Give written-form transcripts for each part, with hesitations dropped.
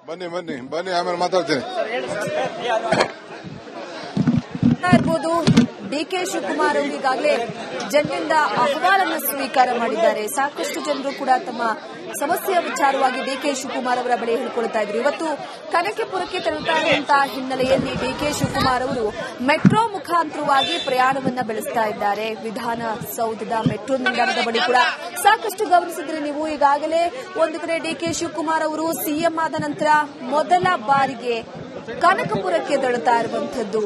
ಬನ್ನಿ ಆಮೇಲೆ ಮಾತಾಡ್ತೀನಿ. ಇರ್ಬೋದು ಡಿಕೆ ಶಿವಕುಮಾರ್ ಅವರು ಈಗಾಗಲೇ ಜನರಿಂದ ಅಹವಾಲನ್ನು ಸ್ವೀಕಾರ ಮಾಡಿದ್ದಾರೆ. ಸಾಕಷ್ಟು ಜನರು ಕೂಡ ತಮ್ಮ ಸಮಸ್ಯೆಯ ವಿಚಾರವಾಗಿ ಡಿಕೆ ಶಿವಕುಮಾರ್ ಅವರ ಬಳಿ ಹೇಳಿಕೊಳ್ಳುತ್ತಾ ಇದ್ರು. ಇವತ್ತು ಕನಕಪುರಕ್ಕೆ ತೆರಳುತ್ತಾ ಇರುವಂತಹ ಹಿನ್ನೆಲೆಯಲ್ಲಿ ಡಿಕೆ ಶಿವಕುಮಾರ್ ಅವರು ಮೆಟ್ರೋ ಮುಖಾಂತರವಾಗಿ ಪ್ರಯಾಣವನ್ನ ಬೆಳೆಸ್ತಾ ಇದ್ದಾರೆ. ವಿಧಾನಸೌಧದ ಮೆಟ್ರೋ ನಿಲ್ದಾಣದ ಬಳಿ ಕೂಡ ಸಾಕಷ್ಟು ಗಮನಿಸಿದ್ರೆ ನೀವು ಈಗಾಗಲೇ ಒಂದು ಕಡೆ ಡಿಕೆ ಶಿವಕುಮಾರ್ ಅವರು ಸಿಎಂ ಆದ ನಂತರ ಮೊದಲ ಬಾರಿಗೆ ಕನಕಪುರಕ್ಕೆ ತೆರಳುತ್ತಾ ಇರುವಂತದ್ದು.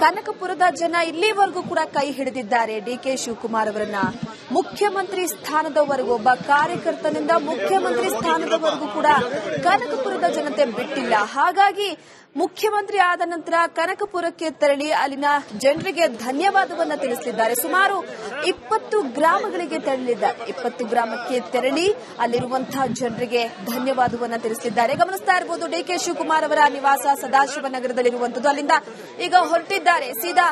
ಕನಕಪುರದ ಜನ ಇಲ್ಲಿವರೆಗೂ ಕೂಡ ಕೈ ಹಿಡಿದಿದ್ದಾರೆ ಡಿಕೆ ಶಿವಕುಮಾರ್ ಅವರನ್ನ. ಮುಖ್ಯಮಂತ್ರಿ ಸ್ಥಾನದವರೆಗೂ ಒಬ್ಬ ಕಾರ್ಯಕರ್ತನಿಂದ ಮುಖ್ಯಮಂತ್ರಿ ಸ್ಥಾನದವರೆಗೂ ಕೂಡ ಕನಕಪುರದ ಜನತೆ ಬಿಟ್ಟಿಲ್ಲ. ಹಾಗಾಗಿ ಮುಖ್ಯಮಂತ್ರಿ ಆದ ನಂತರ ಕನಕಪುರಕ್ಕೆ ತೆರಳಿ ಅಲ್ಲಿನ ಜನರಿಗೆ ಧನ್ಯವಾದವನ್ನ ತಿಳಿಸಲಿದ್ದಾರೆ. ಸುಮಾರು 20 ಗ್ರಾಮಗಳಿಗೆ ತೆರಳಿದ್ದಾರೆ. 20 ಗ್ರಾಮಕ್ಕೆ ತೆರಳಿ ಅಲ್ಲಿರುವಂತಹ ಜನರಿಗೆ ಧನ್ಯವಾದವನ್ನ ತಿಳಿಸಲಿದ್ದಾರೆ. ಗಮನಿಸ್ತಾ ಇರಬಹುದು ಡಿಕೆ ಶಿವಕುಮಾರ್ ಅವರ ನಿವಾಸ ಸದಾಶಿವನಗರದಲ್ಲಿರುವಂತದ್ದು. ಅಲ್ಲಿಂದ ಈಗ ಹೊರಟಿದ್ದಾರೆ, ಸೀದಾ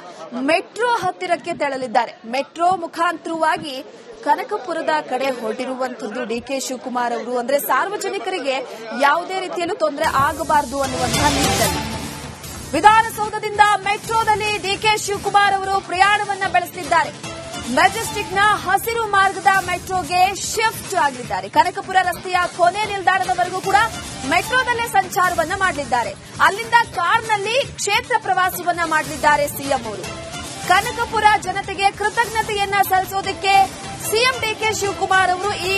ಮೆಟ್ರೋ ಹತ್ತಿರಕ್ಕೆ ತೆರಳಿದ್ದಾರೆ. ಮೆಟ್ರೋ ಮುಖಾಂತರವಾಗಿ ಕನಕಪುರದ ಕಡೆ ಹೊರಟಿರುವಂತದ್ದು ಡಿಕೆ ಶಿವಕುಮಾರ್ ಅವರು. ಅಂದ್ರೆ ಸಾರ್ವಜನಿಕರಿಗೆ ಯಾವುದೇ ರೀತಿಯಲ್ಲೂ ತೊಂದರೆ ಆಗಬಾರದು ಅನ್ನುವಂತಹ ನಿಟ್ಟಿನಲ್ಲಿ ವಿಧಾನಸೌಧದಿಂದ ಮೆಟ್ರೋದಲ್ಲಿ ಡಿಕೆ ಶಿವಕುಮಾರ್ ಅವರು ಪ್ರಯಾಣವನ್ನ ಬೆಳೆಸಲಿದ್ದಾರೆ. ಮೆಜೆಸ್ಟಿಕ್ನ ಹಸಿರು ಮಾರ್ಗದ ಮೆಟ್ರೋಗೆ ಶಿಫ್ಟ್ ಆಗಲಿದ್ದಾರೆ. ಕನಕಪುರ ರಸ್ತೆಯ ಕೊನೆ ನಿಲ್ದಾಣದವರೆಗೂ ಕೂಡ ಮೆಟ್ರೋದಲ್ಲೇ ಸಂಚಾರವನ್ನ ಮಾಡಲಿದ್ದಾರೆ. ಅಲ್ಲಿಂದ ಕಾರ್ನಲ್ಲಿ ಕ್ಷೇತ್ರ ಪ್ರವಾಸವನ್ನ ಮಾಡಲಿದ್ದಾರೆ ಸಿಎಂ ಅವರು. ಕನಕಪುರ ಜನತೆಗೆ ಕೃತಜ್ಞತೆಯನ್ನ ಸಲ್ಲಿಸೋದಕ್ಕೆ ಸಿಎಂ ಡಿಕೆ ಶಿವಕುಮಾರ್ ಅವರು ಈ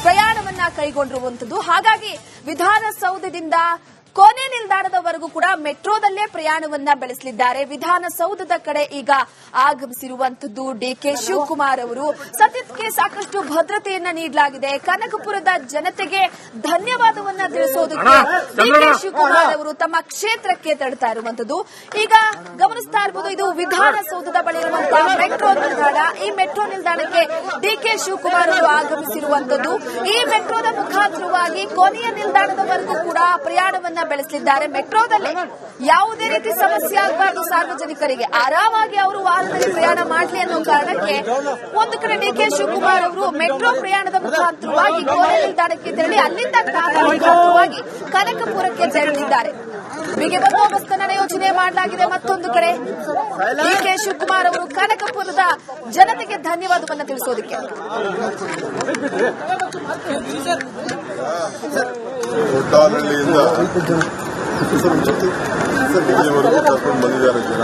ಪ್ರಯಾಣವನ್ನ ಕೈಗೊಂಡಿರುವಂತದ್ದು. ಹಾಗಾಗಿ ವಿಧಾನಸೌಧದಿಂದ ಕೊನೆ ನಿಲ್ದಾಣದವರೆಗೂ ಕೂಡ ಮೆಟ್ರೋದಲ್ಲೇ ಪ್ರಯಾಣವನ್ನ ಬೆಳೆಸಲಿದ್ದಾರೆ. ವಿಧಾನಸೌಧದ ಕಡೆ ಈಗ ಆಗಮಿಸಿರುವಂತದ್ದು ಡಿಕೆ ಶಿವಕುಮಾರ್ ಅವರು. ಸದ್ಯಕ್ಕೆ ಸಾಕಷ್ಟು ಭದ್ರತೆಯನ್ನ ನೀಡಲಾಗಿದೆ. ಕನಕಪುರದ ಜನತೆಗೆ ಧನ್ಯವಾದವನ್ನ ತಿಳಿಸೋದಕ್ಕೆ ಡಿಕೆ ಶಿವಕುಮಾರ್ ಅವರು ತಮ್ಮ ಕ್ಷೇತ್ರಕ್ಕೆ ತೆರಳುತ್ತಾ ಇರುವಂತದ್ದು. ಈಗ ಗಮನಿಸ್ತಾ ಇರಬಹುದು, ಇದು ವಿಧಾನಸೌಧದ ಬಳಿ ಇರುವಂತಹ ಮೆಟ್ರೋ ನಿಲ್ದಾಣ. ಈ ಮೆಟ್ರೋ ನಿಲ್ದಾಣಕ್ಕೆ ಡಿಕೆ ಶಿವಕುಮಾರ್ ಅವರು ಆಗಮಿಸಿರುವಂತದ್ದು. ಈ ಮೆಟ್ರೋದ ಮುಖಾಂತರವಾಗಿ ಕೊನೆಯ ನಿಲ್ದಾಣದವರೆಗೂ ಕೂಡ ಪ್ರಯಾಣವನ್ನ ಬೆಳೆಸಲಿದ್ದಾರೆ. ಮೆಟ್ರೋದಲ್ಲಿ ಯಾವುದೇ ರೀತಿ ಸಮಸ್ಯೆ ಆಗಬಾರದು, ಸಾರ್ವಜನಿಕರಿಗೆ ಆರಾಮಾಗಿ ಅವರು ವಾಹನದಲ್ಲಿ ಪ್ರಯಾಣ ಮಾಡಲಿ ಅನ್ನೋ ಕಾರಣಕ್ಕೆ ಒಂದು ಕಡೆ ಡಿಕೆ ಶಿವಕುಮಾರ್ ಅವರು ಮೆಟ್ರೋ ಪ್ರಯಾಣದ ಮುಖಾಂತರವಾಗಿ ಕೊನೆ ನಿಲ್ದಾಣಕ್ಕೆ ತೆರಳಿ ಅಲ್ಲಿಂದ ಮುಖಾಂತರವಾಗಿ ಕನಕಪುರಕ್ಕೆ ತೆರಳಿದ್ದಾರೆ. ಬಿಗಿ ಬಂದೋಬಸ್ತನ್ನ ಯೋಜನೆ ಮಾಡಲಾಗಿದೆ. ಮತ್ತೊಂದು ಕಡೆ ಡಿಕೆ ಶಿವಕುಮಾರ್ ಅವರು ಕನಕಪುರದ ಜನತೆಗೆ ಧನ್ಯವಾದವನ್ನ ತಿಳಿಸೋದಕ್ಕೆ ದೊಡ್ಡಹಳ್ಳಿಯಿಂದ ಇಲ್ಲಿವರೆಗೂ ಕರ್ಕೊಂಡು ಬಂದಿದ್ದಾರೆ ಜನ.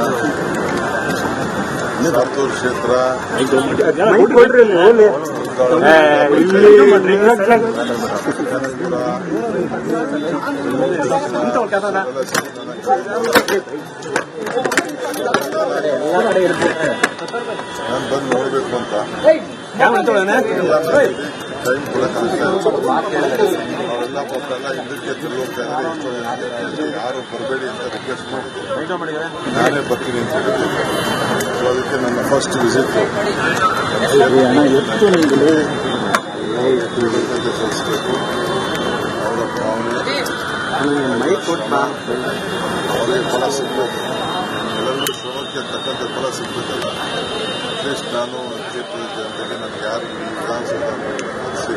ಸಾತೂರು ಕ್ಷೇತ್ರ ನಾನು ಬಂದು ನೋಡಬೇಕು ಅಂತ ಟೈಮ್ ಅವೆಲ್ಲ ಪಾಪೆಲ್ಲ ಹಿಂದಕ್ಕೆ ತಿರುಗಿ ಹೋಗ್ತಾ ಇದ್ದಾರೆ. ಎಷ್ಟೋ ಜನ ಯಾರು ಬರಬೇಡಿ ಅಂತ ರಿಕ್ವೆಸ್ಟ್ ಮಾಡಿದ್ರು. ನಾನೇ ಬರ್ತೀನಿ ಅಂತ ಹೇಳಿದ್ದೆ. ಸೊ ಅದಕ್ಕೆ ನನ್ನ ಫಸ್ಟ್ ವಿಸಿಟ್ ಸಲ್ಲಿಸಬೇಕು. ಅವರ ಭಾವನೆ ಅವರೇ ಫಲ ಸಿಗಬೇಕು. ಎಲ್ಲರಿಗೂ ಶ್ರಮಕ್ಕೆ ತಕ್ಕಂತೆ ಫಲ ಸಿಗಬೇಕಲ್ಲ. ಅಟ್ಲೀಸ್ಟ್ ನಾನು ಕ್ಷೇತ್ರದ ಜನತೆಗೆ ನನಗೆ ಯಾರು ವಿಧಾನಸಭಾ ನಡೆಸಿ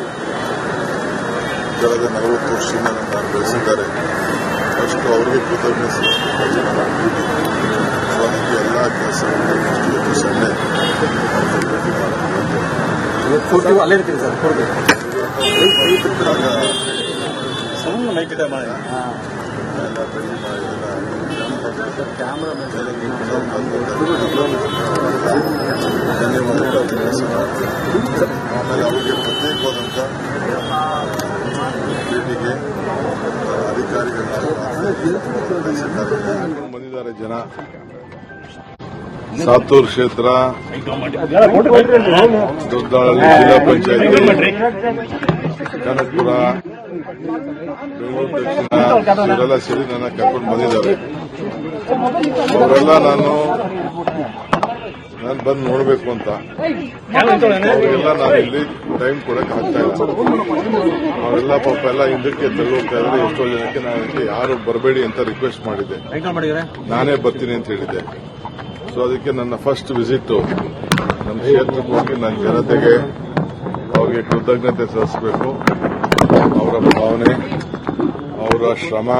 ಕಳೆದ 40 ವರ್ಷದಿಂದ ನಾನು ಬೆಳೆಸಿದ್ದಾರೆ. ಅಷ್ಟು ಅವರಿಗೆ ಕೃತಜ್ಞತೆ ಸಲ್ಲಿಸಬೇಕು. ಸೊ ಅದಕ್ಕೆ ಎಲ್ಲ ಕೆಲಸವನ್ನು ಇವತ್ತು ಸಂಡೆ ಭೇಟಿ ಆಮೇಲೆ ಅವರಿಗೆ ಪ್ರತ್ಯೇಕವಾದಂಥ ಭೇಟಿಗೆ ಅಧಿಕಾರಿಗಳನ್ನ ಬಂದಿದ್ದಾರೆ ಜನ. ಸಾತೂರು ಕ್ಷೇತ್ರ, ದೊಡ್ಡಹಳ್ಳಿ ಜಿಲ್ಲಾ ಪಂಚಾಯತಿ, ಕನಕಪುರ, ಬೆಂಗಳೂರು ದಕ್ಷಿಣ ಇವರೆಲ್ಲ ಸೇರಿ ನನ್ನ ಕರ್ಕೊಂಡು ಬಂದಿದ್ದಾರೆ. ಅವರೆಲ್ಲ ನಾನು ಬಂದು ನೋಡಬೇಕು ಅಂತ ಅವರೆಲ್ಲ ನಾನು ಇಲ್ಲಿ ಟೈಮ್ ಕೊಡಕ್ಕೆ ಆಗ್ತಾ ಇಲ್ಲ. ಅವರೆಲ್ಲ ಪಾಪ ಎಲ್ಲ ಹಿಂದಕ್ಕೆ ಹೋಗ್ತಾ ಇದ್ದಾರೆ. ಎಷ್ಟೋ ಜನಕ್ಕೆ ನಾನು ಅದಕ್ಕೆ ಯಾರು ಬರಬೇಡಿ ಅಂತ ರಿಕ್ವೆಸ್ಟ್ ಮಾಡಿದ್ದೆ. ನಾನೇ ಬರ್ತೀನಿ ಅಂತ ಹೇಳಿದ್ದೆ. ಸೊ ಅದಕ್ಕೆ ನನ್ನ ಫಸ್ಟ್ ವಿಸಿಟ್ ನಮ್ಮ ಕ್ಷೇತ್ರಕ್ಕೆ ಹೋಗಿ ನನ್ನ ಜನತೆಗೆ ಅವ್ರಿಗೆ ಕೃತಜ್ಞತೆ ಸಲ್ಲಿಸಬೇಕು. ಅವರ ಭಾವನೆ ಅವರ ಶ್ರಮ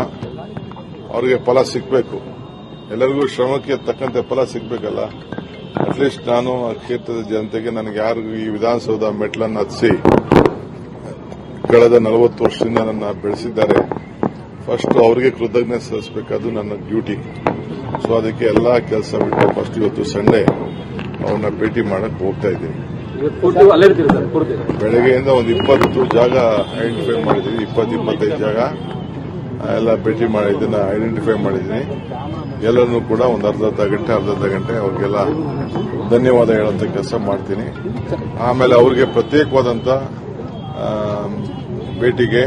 ಅವರಿಗೆ ಫಲ ಸಿಗಬೇಕು. ಎಲ್ಲರಿಗೂ ಶ್ರಮಕ್ಕೆ ತಕ್ಕಂತೆ ಫಲ ಸಿಗಬೇಕಲ್ಲ. ಅಟ್ಲೀಸ್ಟ್ ನಾನು ಆ ಕ್ಷೇತ್ರದ ಜನತೆಗೆ ನನಗೆ ಯಾರು ಈ ವಿಧಾನಸೌಧ ಮೆಟ್ಲನ್ನು ಹತ್ತಿಸಿ ಕಳೆದ 40 ವರ್ಷದಿಂದ ನನ್ನ ಬೆಳೆಸಿದ್ದಾರೆ, ಫಸ್ಟ್ ಅವರಿಗೆ ಕೃತಜ್ಞತೆ ಸಲ್ಲಿಸಬೇಕಾದ್ದು ನನ್ನ ಡ್ಯೂಟಿ. ಸೊ ಅದಕ್ಕೆ ಎಲ್ಲಾ ಕೆಲಸ ಬಿಟ್ಟು ಫಸ್ಟ್ ಇವತ್ತು ಸಂಡೇ ಅವ್ರನ್ನ ಭೇಟಿ ಮಾಡಕ್ ಹೋಗ್ತಾ ಇದ್ದೀನಿ. ಬೆಳಗ್ಗೆಯಿಂದ ಒಂದು 20 ಜಾಗ ಐಡೆಂಟಿಫೈ ಮಾಡಿದ್ದೀನಿ, 20-25 ಜಾಗ ಎಲ್ಲ ಭೇಟಿ ಮಾಡಿದ್ದನ್ನ ಐಡೆಂಟಿಫೈ ಮಾಡಿದ್ದೀನಿ. ಎಲ್ಲರನ್ನೂ ಕೂಡ ಒಂದು ಅರ್ಧ ಗಂಟೆ ಅವ್ರಿಗೆಲ್ಲ ಧನ್ಯವಾದ ಹೇಳೋಂಥ ಕೆಲಸ ಮಾಡ್ತೀನಿ. ಆಮೇಲೆ ಅವ್ರಿಗೆ ಪ್ರತ್ಯೇಕವಾದಂತ ಭೇಟಿಗೆ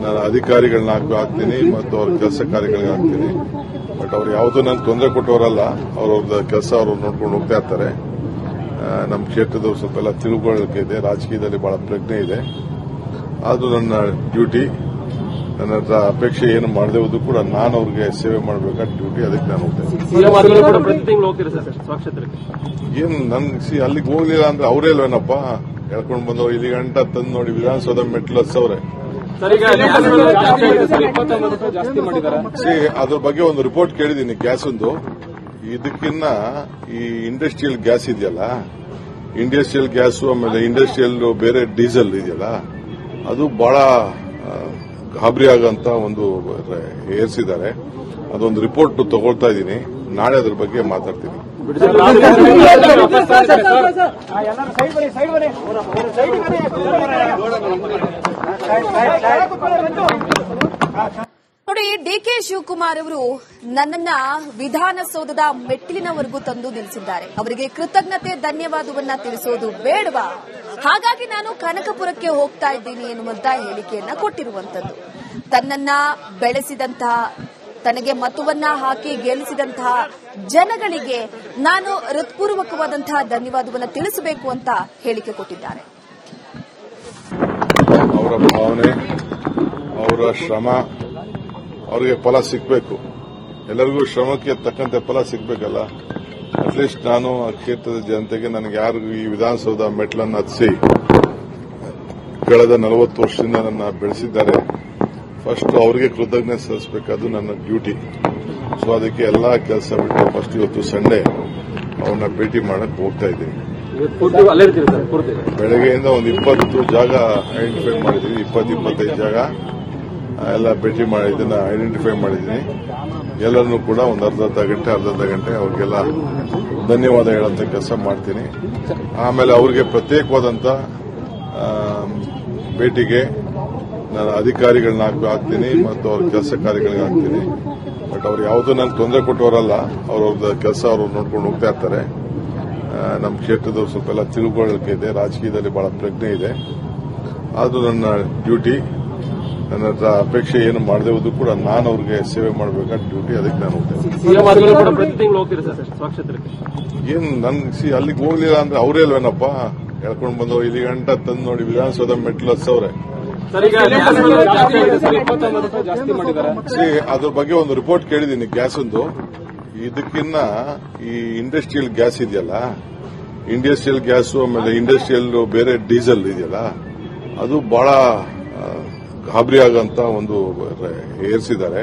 ನಾನು ಅಧಿಕಾರಿಗಳನ್ನ ಹಾಕ್ತೀನಿ ಮತ್ತು ಅವ್ರ ಕೆಲಸ ಕಾರ್ಯಗಳಿಗೆ ಹಾಕ್ತೀನಿ. ಬಟ್ ಅವ್ರು ಯಾವುದೂ ನನಗೆ ತೊಂದರೆ ಕೊಟ್ಟವರಲ್ಲ, ಅವ್ರವ್ರದ ಕೆಲಸ ಅವರು ನೋಡ್ಕೊಂಡು ಹೋಗ್ತಾ ಇರ್ತಾರೆ. ನಮ್ಮ ಕ್ಷೇತ್ರದವ್ರು ಸ್ವಲ್ಪ ಎಲ್ಲ ತಿಳುವಳಿಕೆ ಇದೆ, ರಾಜಕೀಯದಲ್ಲಿ ಬಹಳ ಪ್ರಜ್ಞೆ ಇದೆ. ಆದ್ರೂ ನನ್ನ ಡ್ಯೂಟಿ, ನನ್ನ ಹತ್ರ ಅಪೇಕ್ಷೆ ಏನು ಮಾಡದೇ ಹೋದ್ರು ಕೂಡ ನಾನು ಅವ್ರಿಗೆ ಸೇವೆ ಮಾಡಬೇಕಾದ ಡ್ಯೂಟಿ, ಅದಕ್ಕೆ ನಾನು ಹೋಗ್ತೇನೆ. ಏನು ನನ್ಗೆ ಅಲ್ಲಿಗೆ ಹೋಗ್ಲಿಲ್ಲ ಅಂದ್ರೆ ಅವರೇ ಅಲ್ವೇನಪ್ಪ ಹೇಳ್ಕೊಂಡು ಬಂದವ್ರು ಇಲ್ಲಿ ಗಂಟ ತಂದು ನೋಡಿ ವಿಧಾನಸೌಧ ಮೆಟ್ಲು ಹತ್ಸವ್ರೆ. ಅದ್ರ ಬಗ್ಗೆ ಒಂದು ರಿಪೋರ್ಟ್ ಕೇಳಿದ್ದೀನಿ ಗ್ಯಾಸ್ ಒಂದು. ಇದಕ್ಕಿನ್ನ ಈ ಇಂಡಸ್ಟ್ರಿಯಲ್ ಗ್ಯಾಸ್ ಇದೆಯಲ್ಲ, ಇಂಡಸ್ಟ್ರಿಯಲ್ ಗ್ಯಾಸ್ ಆಮೇಲೆ ಇಂಡಸ್ಟ್ರಿಯಲ್ ಬೇರೆ ಡೀಸೆಲ್ ಇದೆಯಲ್ಲ, ಅದು ಬಹಳ ಗಾಬರಿ ಆಗಂತ ಒಂದು ಏರಿಸಿದ್ದಾರೆ. ಅದೊಂದು ರಿಪೋರ್ಟ್ ತಗೊಳ್ತಾ ಇದ್ದೀನಿ, ನಾಳೆ ಅದ್ರ ಬಗ್ಗೆ ಮಾತಾಡ್ತೀನಿ. ನೋಡಿ, ಡಿಕೆ ಶಿವಕುಮಾರ್ ಅವರು ನನ್ನನ್ನ ವಿಧಾನಸೌಧದ ಮೆಟ್ಟಿಲಿನವರೆಗೂ ತಂದು ನಿಲ್ಲಿಸಿದ್ದಾರೆ. ಅವರಿಗೆ ಕೃತಜ್ಞತೆ ಧನ್ಯವಾದವನ್ನ ತಿಳಿಸೋದು ಬೇಡವಾ? ಹಾಗಾಗಿ ನಾನು ಕನಕಪುರಕ್ಕೆ ಹೋಗ್ತಾ ಇದ್ದೀನಿ ಎನ್ನುವಂತ ಹೇಳಿಕೆಯನ್ನ ಕೊಟ್ಟಿರುವಂತದ್ದು. ತನ್ನನ್ನ ಬೆಳೆಸಿದಂತಹ, ತನಗೆ ಮತವನ್ನ ಹಾಕಿ ಗೆಲ್ಲಿಸಿದಂತಹ ಜನಗಳಿಗೆ ನಾನು ಹೃತ್ಪೂರ್ವಕವಾದಂತಹ ಧನ್ಯವಾದವನ್ನ ತಿಳಿಸಬೇಕು ಅಂತ ಹೇಳಿಕೆ ಕೊಟ್ಟಿದ್ದಾರೆ. ಅವರ ಭಾವನೆ, ಅವರ ಶ್ರಮ ಅವರಿಗೆ ಫಲ ಸಿಗಬೇಕು. ಎಲ್ಲರಿಗೂ ಶ್ರಮಕ್ಕೆ ತಕ್ಕಂತೆ ಫಲ ಸಿಗಬೇಕಲ್ಲ. ಅಟ್ಲೀಸ್ಟ್ ನಾನು ಆ ಕ್ಷೇತ್ರದ ಜನತೆಗೆ ನನಗೆ ಯಾರು ಈ ವಿಧಾನಸೌಧ ಮೆಟ್ಲನ್ನು ಹತ್ತಿಸಿ ಕಳೆದ 40 ವರ್ಷದಿಂದ ನನ್ನ ಬೆಳೆಸಿದ್ದಾರೆ, ಫಸ್ಟ್ ಅವರಿಗೆ ಕೃತಜ್ಞತೆ ಸಲ್ಲಿಸಬೇಕಾದ್ದು ನನ್ನ ಡ್ಯೂಟಿ. ಸೊ ಅದಕ್ಕೆ ಎಲ್ಲಾ ಕೆಲಸ ಬಿಟ್ಟು ಫಸ್ಟ್ ಇವತ್ತು ಸಂಡೇ ಅವ್ರನ್ನ ಭೇಟಿ ಮಾಡಕ್ ಹೋಗ್ತಾ ಇದ್ದೀನಿ. ಬೆಳಗ್ಗೆಯಿಂದ ಒಂದು 20 ಜಾಗ ಐಡೆಂಟಿಫೈ ಮಾಡಿದ್ದೀನಿ, 20-25 ಜಾಗ ಎಲ್ಲ ಭೇಟಿ ಮಾಡಿದ್ದನ್ನ ಐಡೆಂಟಿಫೈ ಮಾಡಿದ್ದೀನಿ. ಎಲ್ಲರನ್ನೂ ಕೂಡ ಒಂದು ಅರ್ಧ ಗಂಟೆ ಅವ್ರಿಗೆಲ್ಲ ಧನ್ಯವಾದ ಹೇಳೋಂಥ ಕೆಲಸ ಮಾಡ್ತೀನಿ. ಆಮೇಲೆ ಅವ್ರಿಗೆ ಪ್ರತ್ಯೇಕವಾದಂತ ಭೇಟಿಗೆ ನಾನು ಅಧಿಕಾರಿಗಳನ್ನ ಹಾಕ್ತೀನಿ ಮತ್ತು ಅವ್ರ ಕೆಲಸ ಕಾರ್ಯಗಳಿಗೆ ಹಾಕ್ತೀನಿ. ಬಟ್ ಅವ್ರು ಯಾವುದೂ ನನಗೆ ತೊಂದರೆ ಕೊಟ್ಟವರಲ್ಲ, ಅವ್ರವ್ರದ ಕೆಲಸ ಅವರು ನೋಡ್ಕೊಂಡು ಹೋಗ್ತಾ ಇರ್ತಾರೆ. ನಮ್ಮ ಕ್ಷೇತ್ರದವ್ರು ಸ್ವಲ್ಪ ಎಲ್ಲ ತಿಳುವಳಿಕೆ ಇದೆ, ರಾಜಕೀಯದಲ್ಲಿ ಬಹಳ ಪ್ರಜ್ಞೆ ಇದೆ. ಆದ್ರೂ ನನ್ನ ಡ್ಯೂಟಿ, ನನ್ನ ಹತ್ರ ಅಪೇಕ್ಷೆ ಏನು ಮಾಡದೇ ಹೋದ್ರು ಕೂಡ ನಾನು ಅವ್ರಿಗೆ ಸೇವೆ ಮಾಡಬೇಕಾದ ಡ್ಯೂಟಿ, ಅದಕ್ಕೆ ನಾನು ಹೋಗ್ತೇನೆ. ಏನು ನನ್ಗೆ ಅಲ್ಲಿಗೆ ಹೋಗ್ಲಿಲ್ಲ ಅಂದ್ರೆ ಅವರೇ ಅಲ್ವೇನಪ್ಪ ಹೇಳ್ಕೊಂಡು ಬಂದವ್ರು ಇಲ್ಲಿ ಗಂಟ ತಂದು ನೋಡಿ ವಿಧಾನಸೌಧ ಮೆಟ್ಲು ಹತ್ಸವ್ರೆ. ಅದ್ರ ಬಗ್ಗೆ ಒಂದು ರಿಪೋರ್ಟ್ ಕೇಳಿದ್ದೀನಿ ಗ್ಯಾಸ್ ಒಂದು. ಇದಕ್ಕಿನ್ನ ಈ ಇಂಡಸ್ಟ್ರಿಯಲ್ ಗ್ಯಾಸ್ ಇದೆಯಲ್ಲ, ಇಂಡಸ್ಟ್ರಿಯಲ್ ಗ್ಯಾಸ್ ಆಮೇಲೆ ಇಂಡಸ್ಟ್ರಿಯಲ್ ಬೇರೆ ಡೀಸೆಲ್ ಇದೆಯಲ್ಲ, ಅದು ಬಹಳ ಗಾಬರಿ ಆಗಂತ ಒಂದು ಏರಿಸಿದ್ದಾರೆ.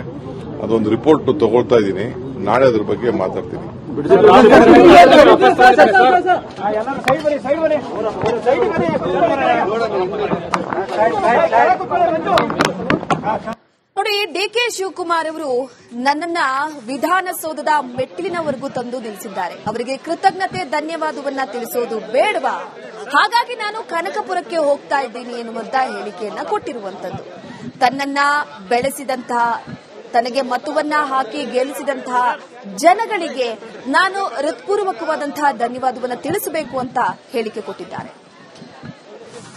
ಅದೊಂದು ರಿಪೋರ್ಟ್ ತಗೊಳ್ತಾ ಇದ್ದೀನಿ, ನಾಳೆ ಅದ್ರ ಬಗ್ಗೆ ಮಾತಾಡ್ತೀನಿ. ನೋಡಿ, ಡಿಕೆ ಶಿವಕುಮಾರ್ ಅವರು ನನ್ನನ್ನ ವಿಧಾನಸೌಧದ ಮೆಟ್ಟಿಲಿನವರೆಗೂ ತಂದು ನಿಲ್ಲಿಸಿದ್ದಾರೆ. ಅವರಿಗೆ ಕೃತಜ್ಞತೆ ಧನ್ಯವಾದವನ್ನ ತಿಳಿಸೋದು ಬೇಡವಾ? ಹಾಗಾಗಿ ನಾನು ಕನಕಪುರಕ್ಕೆ ಹೋಗ್ತಾ ಇದ್ದೀನಿ ಎನ್ನುವಂತ ಹೇಳಿಕೆಯನ್ನ ಕೊಟ್ಟಿರುವಂತದ್ದು. ತನ್ನನ್ನ ಬೆಳೆಸಿದಂತಹ, ತನಗೆ ಮತವನ್ನ ಹಾಕಿ ಗೆಲ್ಲಿಸಿದಂತಹ ಜನಗಳಿಗೆ ನಾನು ಹೃತ್ಪೂರ್ವಕವಾದಂತಹ ಧನ್ಯವಾದವನ್ನ ತಿಳಿಸಬೇಕು ಅಂತ ಹೇಳಿಕೆ ಕೊಟ್ಟಿದ್ದಾರೆ.